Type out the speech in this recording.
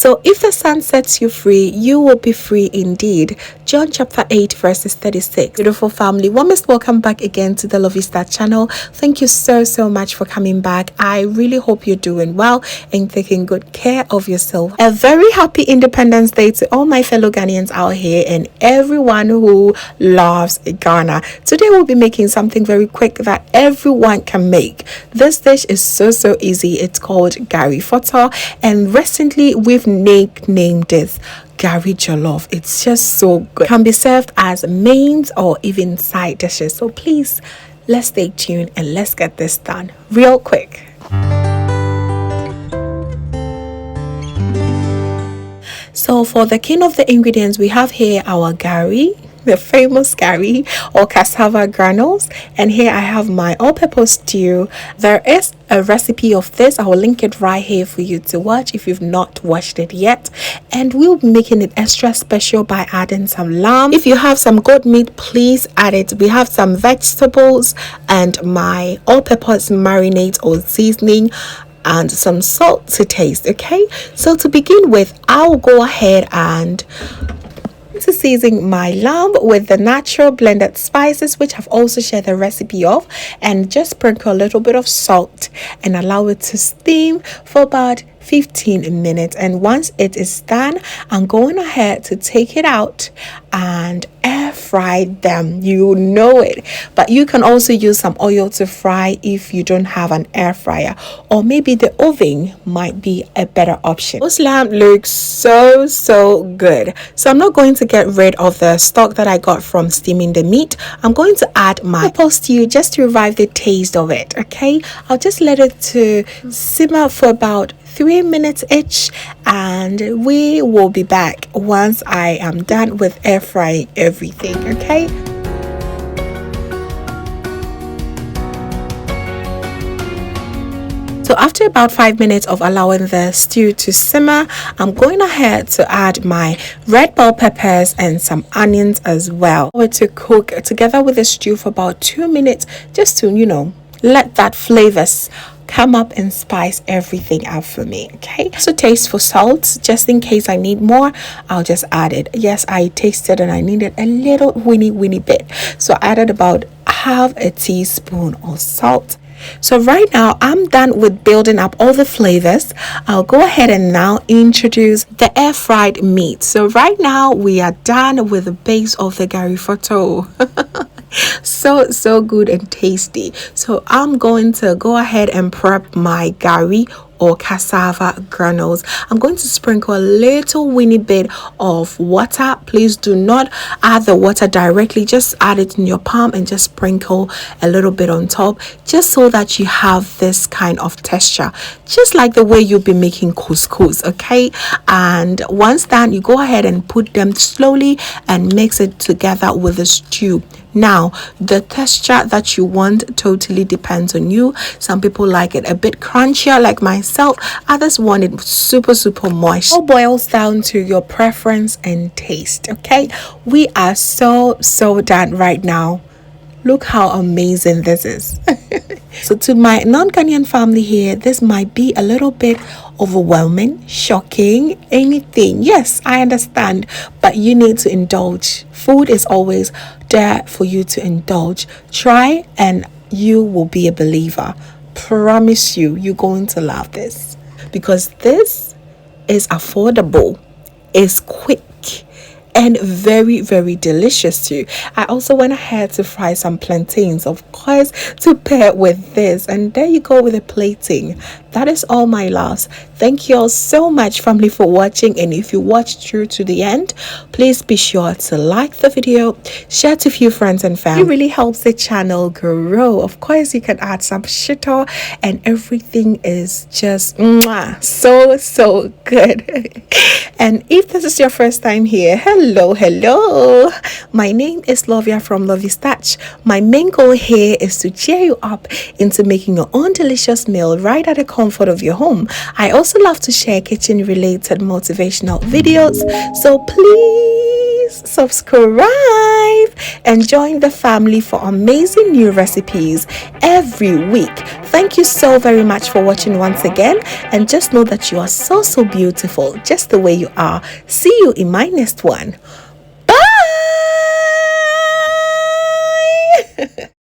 So if the sun sets you free, you will be free indeed. John chapter 8 verses 36. Beautiful family, warmest welcome back again to the Lovystouch channel. Thank you so much for coming back. I really hope you're doing well and taking good care of yourself. A very happy Independence Day to all my fellow Ghanaians out here and everyone who loves Ghana. Today we'll be making something very quick that everyone can make. This dish is so easy. It's called Garifortor, and recently we've named this Gari Jollof. It's just so good. Can be served as mains or even side dishes. So please, let's stay tuned and let's get this done real quick. So for the king of the ingredients, we have here our Gari, the famous Gari or cassava granules, and here I have my all-purpose stew. There is a recipe of this. I will link it right here for you to watch if you've not watched it yet, and we'll be making it extra special by adding some lamb. If you have some goat meat, please add it. We have some vegetables and my all-purpose marinade or seasoning and some salt to taste. Okay, so to begin with, I'll go ahead and to season my lamb with the natural blended spices, which I've also shared the recipe of, and just sprinkle a little bit of salt and allow it to steam for about 15 minutes. And once it is done, I'm going ahead to take it out and air fry them. You know it, but you can also use some oil to fry if you don't have an air fryer, or maybe the oven might be a better option. This lamb looks so good, so I'm not going to get rid of the stock that I got from steaming the meat. I'm going to add my stew just to revive the taste of it. Okay, I'll just let it to simmer for about 3 minutes each, and we will be back once I am done with air frying everything. Okay, so after about 5 minutes of allowing the stew to simmer, I'm going ahead to add my red bell peppers and some onions as well. We're to cook together with the stew for about 2 minutes, just to, you know, let that flavors come up and spice everything up for me. Okay, so taste for salt, just in case I need more, I'll just add it. Yes, I tasted and I needed a little weeny bit, so I added about half a teaspoon of salt. So right now I'm done with building up all the flavors. I'll go ahead and now introduce the air fried meat. So right now we are done with the base of the Garifortor. so good and tasty. So I'm going to go ahead and prep my Gari or cassava granules. I'm going to sprinkle a little weeny bit of water. Please do not add the water directly, just add it in your palm and just sprinkle a little bit on top, just so that you have this kind of texture, just like the way you'll be making couscous. Okay, and once done, you go ahead and put them slowly and mix it together with the stew. Now, the texture that you want totally depends on you. Some people like it a bit crunchier like myself, others want it super moist. It all boils down to your preference and taste. Okay, we are so done right now. Look how amazing this is. So to my non-Ghanaian family here, this might be a little bit overwhelming, shocking, anything. Yes, I understand, but you need to indulge. Food is always there for you to indulge. Try and you will be a believer. Promise you, you're going to love this, because this is affordable, it's quick, and very delicious too. I also went ahead to fry some plantains, of course, to pair with this, and there you go with the plating. That is all, my loves. Thank you all so much, family, for watching, and if you watched through to the end, please be sure to like the video, share to a few friends and family. It really helps the channel grow. Of course, you can add some shitter and everything is just so good. And if this is your first time here, hello, my name is Lovia from Lovystouch. My main goal here is to cheer you up into making your own delicious meal right at the comfort of your home. I also love to share kitchen related motivational videos, so please please subscribe and join the family for amazing new recipes every week. Thank you so very much for watching once again, and just know that you are so beautiful just the way you are. See you in my next one.